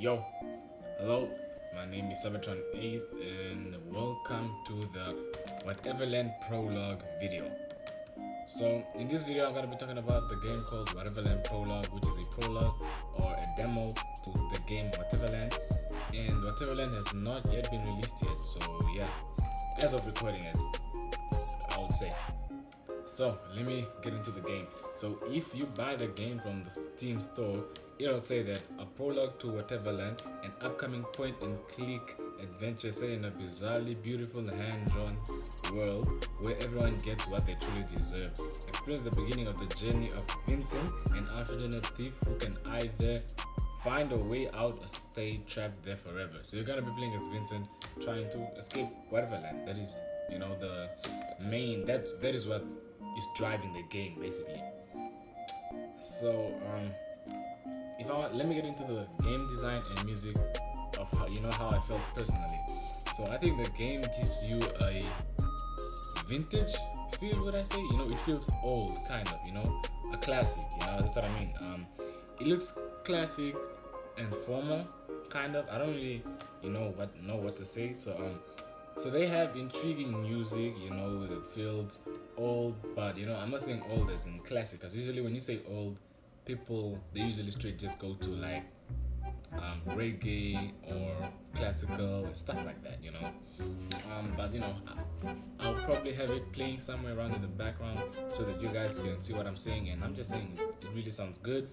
Yo, hello, my name is Sabatron Ace and welcome to the Whateverland Prologue video. So in this video I'm going to be talking about the game called Whateverland Prologue, which is a prologue or a demo to the game Whateverland, and Whateverland has not yet been released yet, so yeah, as of recording it, I would say. So let me get into the game. So if you buy the game from the Steam store, it'll say that a prologue to Whateverland, an upcoming point-and-click adventure set in a bizarrely beautiful hand-drawn world where everyone gets what they truly deserve. Experience the beginning of the journey of Vincent, an unfortunate thief who can either find a way out or stay trapped there forever. So you're gonna be playing as Vincent, trying to escape Whateverland. That is, the main. That is what is driving the game basically. So let me get into the game design and music of how I felt personally. So I think the game gives you a vintage feel, would I say? It feels old, kind of, a classic, that's what I mean. It looks classic and formal, kind of. I don't really know what to say. So they have intriguing music, that feels old, but I'm not saying old as in classic, because usually when you say old, people, they usually straight just go to like reggae or classical and stuff like that, but I'll probably have it playing somewhere around in the background so that you guys can see what I'm saying, and I'm just saying it really sounds good.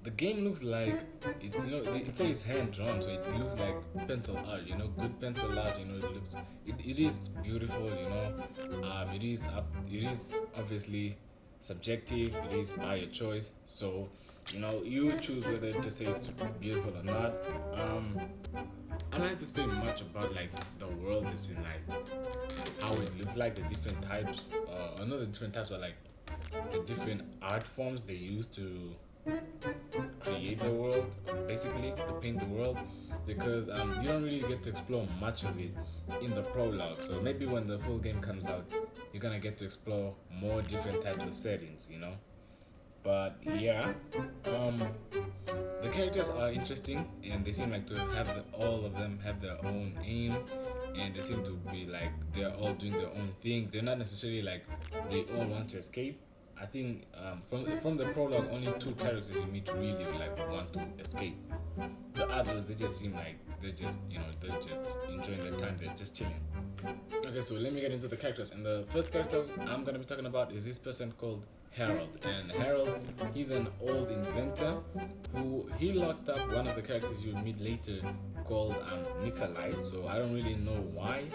The game looks like it says hand drawn, so it looks like pencil art, good pencil art, it is beautiful, it is obviously subjective, it is by your choice, so you choose whether to say it's beautiful or not. I don't have to say much about like the world is in, like how it looks like, the different types, not the different types, are like the different art forms they use to create the world, basically to paint the world, because you don't really get to explore much of it in the prologue. So maybe when the full game comes out, you're gonna get to explore more different types of settings, But yeah, the characters are interesting, and they seem like to have all of them have their own aim, and they seem to be like they're all doing their own thing. They're not necessarily like they all want to escape. I think from the prologue, only two characters you meet really like want to escape. The others, they just seem like they're just enjoying their time. They're just chilling. Okay, so let me get into the characters. And the first character I'm gonna be talking about is this person called Harold. And Harold, he's an old inventor who he locked up one of the characters you'll meet later called Nikolai. So I don't really know why.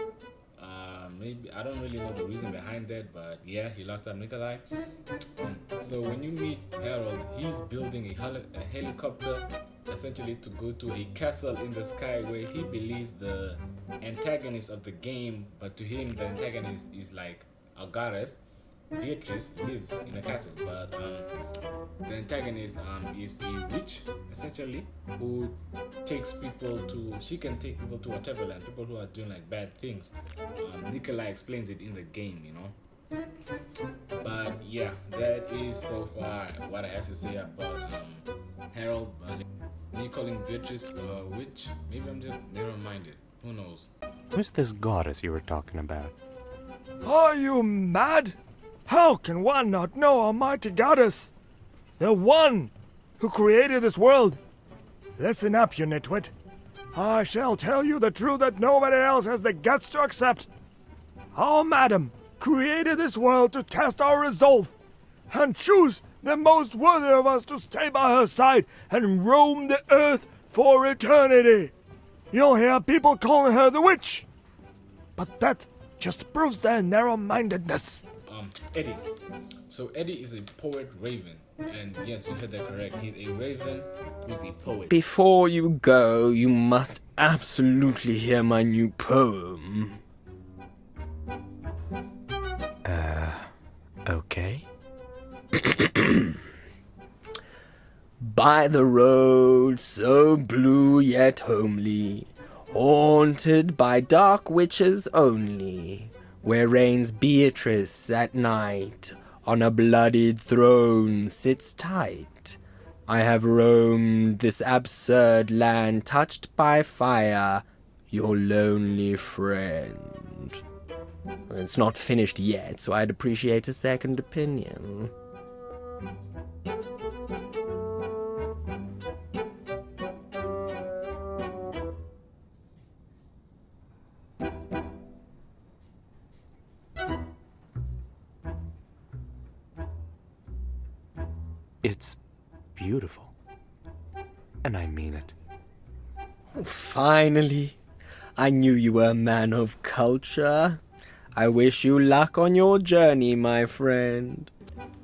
Maybe I don't really know the reason behind that, but yeah, he locked up Nikolai. So when you meet Harold, he's building a helicopter essentially to go to a castle in the sky where he believes the antagonist of the game, but to him the antagonist is like a goddess. Beatrice lives in a castle, but the antagonist is a witch, essentially, who she can take people to Whateverland, people who are doing like bad things. Nikolai explains it in the game, But yeah, that is so far what I have to say about Harold. Me calling Beatrice a witch, maybe I'm just narrow-minded, who knows. Who's this goddess you were talking about? Are you mad? How can one not know Almighty Goddess? The one who created this world. Listen up, you nitwit. I shall tell you the truth that nobody else has the guts to accept. Our Madam created this world to test our resolve and choose the most worthy of us to stay by her side and roam the earth for eternity. You'll hear people calling her the witch, but that just proves their narrow-mindedness. Eddie. So Eddie is a poet raven, and yes, you heard that correct. He's a raven who's a poet. Before you go, you must absolutely hear my new poem. Okay. By the road so blue yet homely, haunted by dark witches only, where reigns Beatrice at night, on a bloodied throne sits tight, I have roamed this absurd land, touched by fire, your lonely friend. It's not finished yet, so I'd appreciate a second opinion. It's beautiful. And I mean it. Finally, I knew you were a man of culture. I wish you luck on your journey, my friend.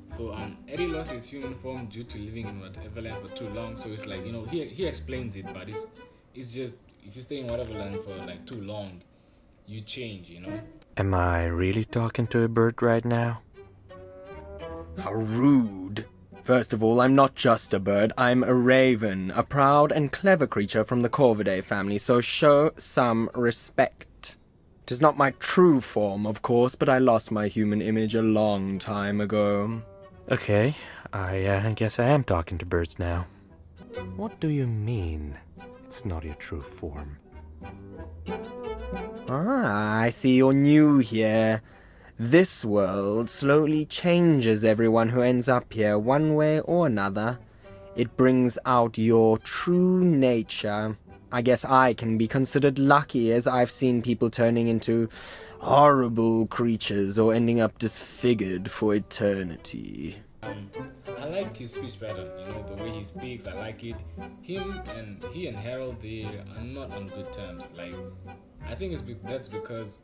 So Eddie lost his human form due to living in Whateverland for too long. So it's like, you know, he explains it, but it's just if you stay in Whateverland for like too long, you change, you know. Am I really talking to a bird right now? How rude. First of all, I'm not just a bird, I'm a raven, a proud and clever creature from the Corvidae family, so show some respect. It is not my true form, of course, but I lost my human image a long time ago. Okay, I guess I am talking to birds now. What do you mean, it's not your true form? Ah, I see you're new here. This world slowly changes everyone who ends up here one way or another. It brings out your true nature. I guess I can be considered lucky, as I've seen people turning into horrible creatures or ending up disfigured for eternity. I like his speech pattern, you know, the way he speaks, I like it. He and Harold, they are not on good terms. Like, I think that's because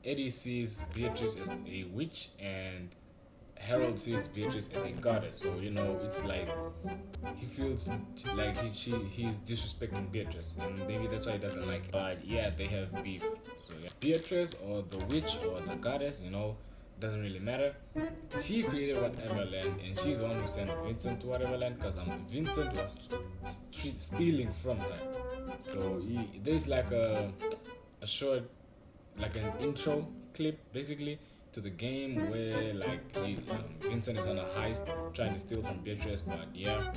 Eddie sees Beatrice as a witch and Harold sees Beatrice as a goddess. So, you know, it's like he feels like he's disrespecting Beatrice, and maybe that's why he doesn't like it. But yeah, they have beef. So yeah, Beatrice or the witch or the goddess, you know, doesn't really matter. She created Whateverland, and she's the one who sent Vincent to Whateverland, because Vincent was stealing from her. So there's like a short, like an intro clip basically to the game where like Vincent is on a heist trying to steal from Beatrice. But yeah,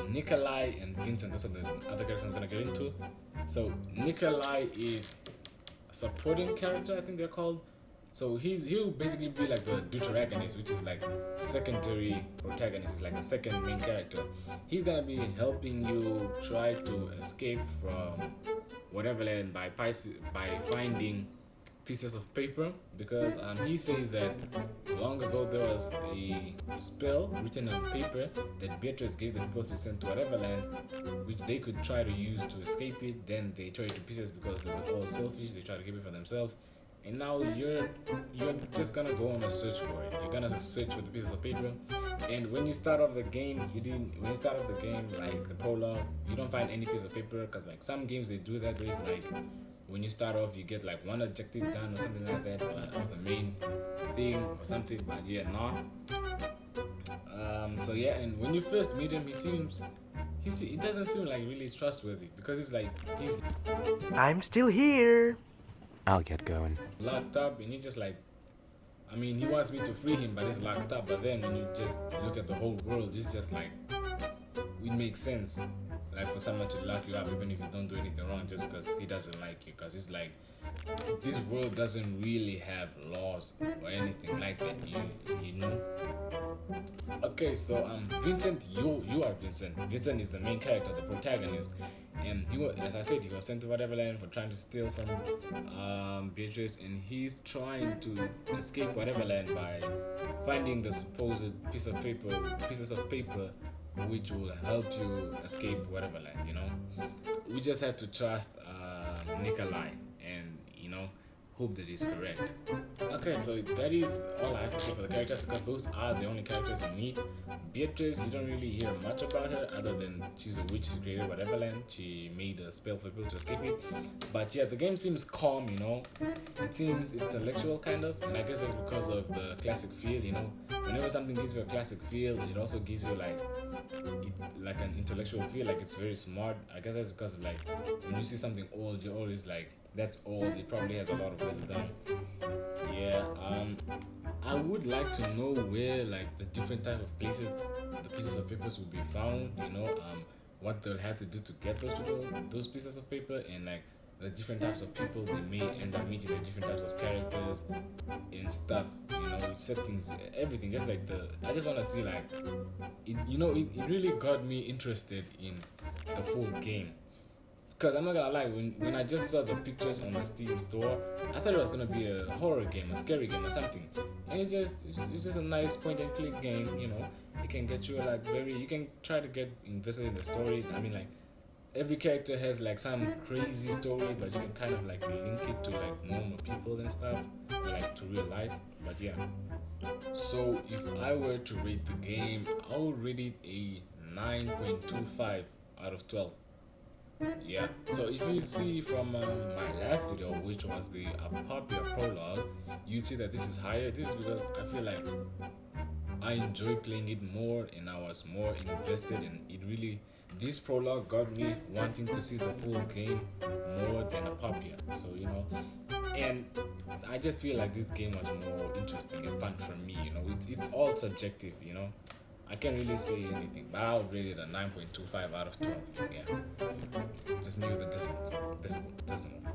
Nikolai and Vincent, those are the other characters I'm gonna get into. So Nikolai is a supporting character, I think they're called. So he'll basically be like the deuteragonist, which is like secondary protagonist, is like the second main character. He's gonna be helping you try to escape from Whateverland by finding pieces of paper, because he says that long ago there was a spell written on paper that Beatrice gave the people to send to Whateverland, which they could try to use to escape it. Then they tore it to pieces because they were all selfish. They tried to keep it for themselves. And now you're just gonna go on a search for it. You're gonna search for the pieces of paper. And when you start off the game, like the prologue, you don't find any piece of paper, because like some games they do that, where it's like when you start off you get like one objective done or something like that, of the main thing or something. But yeah, no. So yeah, and when you first meet him, he doesn't seem like really trustworthy, because it's like he's I'm still here. I'll get going. locked up, and he just like, I mean, he wants me to free him, but he's locked up. But then when you just look at the whole world, it's just like, it makes sense, like for someone to lock you up even if you don't do anything wrong, just because he doesn't like you. Because it's like, this world doesn't really have laws or anything like that, you know. Okay, so Vincent, you are Vincent. Vincent is the main character, the protagonist, and as I said, he was sent to Whateverland for trying to steal from Beatrice, and he's trying to escape Whateverland by finding the supposed pieces of paper which will help you escape Whateverland, you know. We just have to trust Nikolai and, you know, hope that he's correct. Okay, so that is all I have to say for the characters, because those are the only characters you meet. Beatrice, you don't really hear much about her other than she's a witch. She created Whateverland. She made a spell for people to escape it. But yeah, the game seems calm, you know. It seems intellectual kind of, and I guess that's because of the classic feel, you know. Whenever something gives you a classic feel, it also gives you like an intellectual feel, like it's very smart. I guess that's because of like when you see something old, you're always like, That's all. It probably has a lot of wisdom. Yeah. I would like to know where like the different type of places, the pieces of papers will be found. What they'll have to do to get those pieces of paper, and like the different types of people they may end up meeting, the different types of characters and stuff. Settings, everything. Just like I just want to see like it. It really got me interested in the full game. Because I'm not gonna lie, when I just saw the pictures on the Steam store, I thought it was gonna be a horror game, a scary game or something. And it's just a nice point and click game, It can get you like you can try to get invested in the story. I mean, like every character has like some crazy story, but you can kind of like link it to like normal people and stuff, or like to real life. But yeah. So if I were to rate the game, I would rate it a 9.25 out of 12. Yeah, so if you see from my last video, which was the popular prologue, you'd see that this is higher. This is because I feel like I enjoy playing it more and I was more invested, and this prologue got me wanting to see the full game more than a popular. So and I just feel like this game was more interesting and fun for me. It's all subjective. I can't really say anything, but I'll rate it a 9.25 out of 12. Yeah. Just me with the decimals.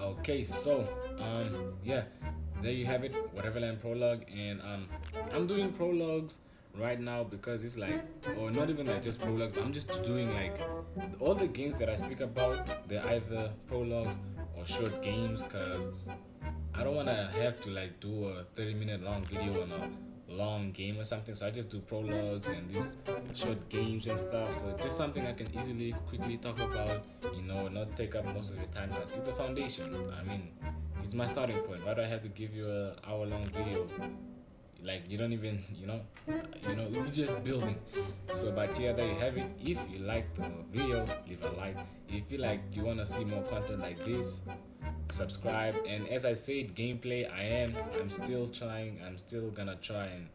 Okay, so yeah, there you have it, Whateverland Prologue, and I'm doing prologues right now because it's like, or not even like just prologue, I'm just doing like all the games that I speak about, they're either prologues or short games, because I don't want to have to like do a 30-minute long video on a long game or something. So I just do prologues and these short games and stuff, so just something I can easily quickly talk about, not take up most of your time, because it's a foundation. I mean, it's my starting point. Why do I have to give you an hour-long video? Like, you don't even, you're just building. So, but yeah, there you have it. If you like the video, leave a like. If you want to see more content like this, subscribe. And as I said, gameplay, I'm still gonna try and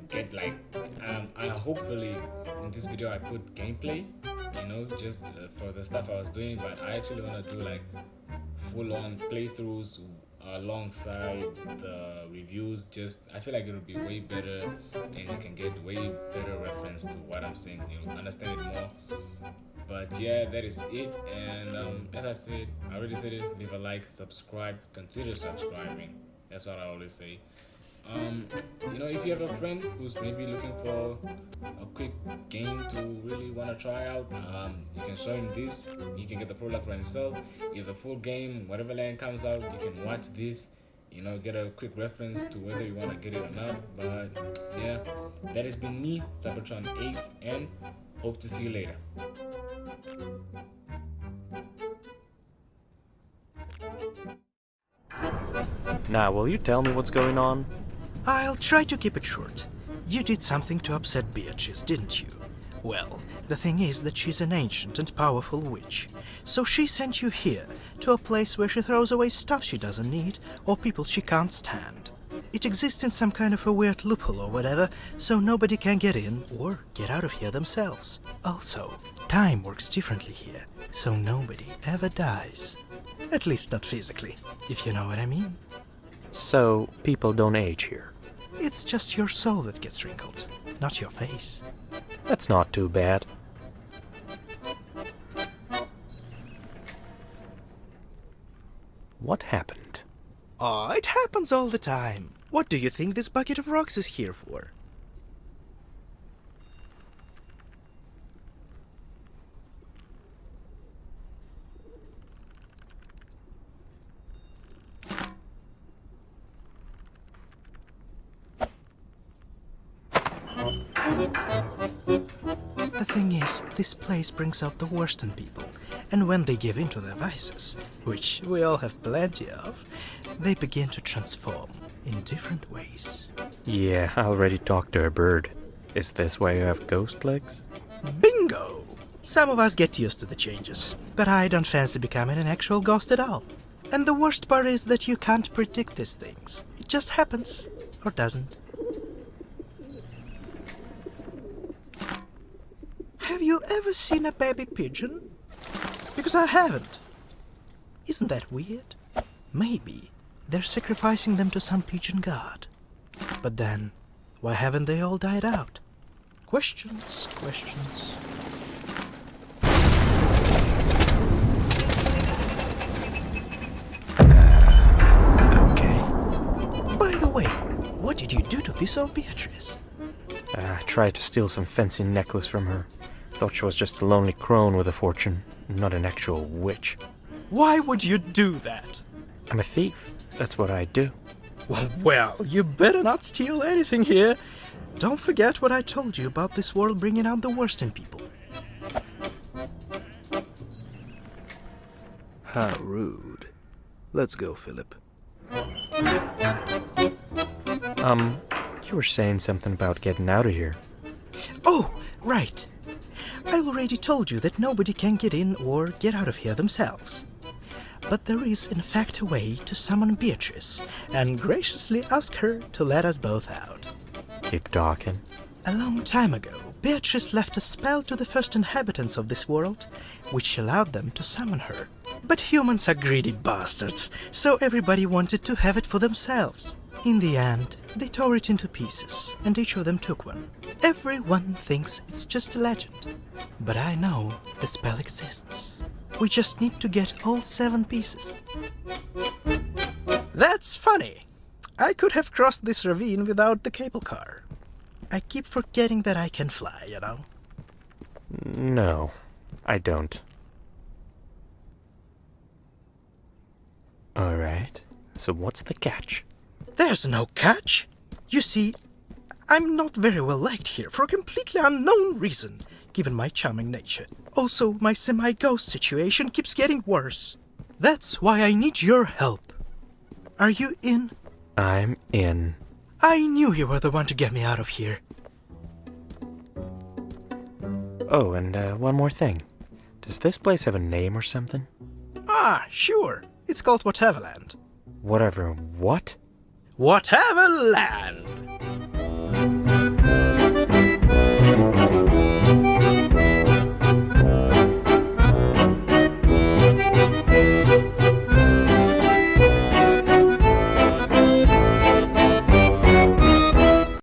get I hopefully in this video I put gameplay, just for the stuff I was doing, but I actually want to do like full-on playthroughs alongside the reviews. I feel like it'll be way better, and you can get way better reference to what I'm saying, understand it more. But yeah, that is it. And as I already said it, leave a like, subscribe, consider subscribing. That's what I always say. If you have a friend who's maybe looking for a quick game to really want to try out, you can show him this. He can get the prologue for himself. If the full game, Whateverland, comes out, you can watch this, get a quick reference to whether you want to get it or not. But yeah, that has been me, Cybertron Ace, and hope to see you later. Now, will you tell me what's going on? I'll try to keep it short. You did something to upset Beatrice, didn't you? Well, the thing is that she's an ancient and powerful witch, so she sent you here, to a place where she throws away stuff she doesn't need, or people she can't stand. It exists in some kind of a weird loophole or whatever, so nobody can get in or get out of here themselves. Also, time works differently here, so nobody ever dies. At least not physically, if you know what I mean. So, people don't age here. It's just your soul that gets wrinkled, not your face. That's not too bad. What happened? Oh, it happens all the time. What do you think this bucket of rocks is here for? The thing is, this place brings out the worst in people, and when they give in to their vices, which we all have plenty of, they begin to transform in different ways. Yeah, I already talked to a bird. Is this why you have ghost legs? Bingo! Some of us get used to the changes, but I don't fancy becoming an actual ghost at all. And the worst part is that you can't predict these things. It just happens, or doesn't. Have you ever seen a baby pigeon? Because I haven't. Isn't that weird? Maybe they're sacrificing them to some pigeon god. But then, why haven't they all died out? Questions, questions. Okay. By the way, what did you do to piss off Beatrice? I tried to steal some fancy necklace from her. Thought she was just a lonely crone with a fortune, not an actual witch. Why would you do that? I'm a thief. That's what I do. Well, you better not steal anything here. Don't forget what I told you about this world bringing out the worst in people. How rude. Let's go, Philip. You were saying something about getting out of here. Oh, right. I already told you that nobody can get in or get out of here themselves. But there is in fact a way to summon Beatrice and graciously ask her to let us both out. Keep talking. A long time ago, Beatrice left a spell to the first inhabitants of this world, which allowed them to summon her. But humans are greedy bastards, so everybody wanted to have it for themselves. In the end, they tore it into pieces, and each of them took one. Everyone thinks it's just a legend. But I know the spell exists. We just need to get all 7 pieces. That's funny! I could have crossed this ravine without the cable car. I keep forgetting that I can fly, you know. No, I don't. Alright, so what's the catch? There's no catch. You see, I'm not very well liked here for a completely unknown reason, given my charming nature. Also, my semi-ghost situation keeps getting worse. That's why I need your help. Are you in? I'm in. I knew you were the one to get me out of here. Oh, and one more thing. Does this place have a name or something? Ah, sure. It's called Whateverland. Whatever what? Whateverland!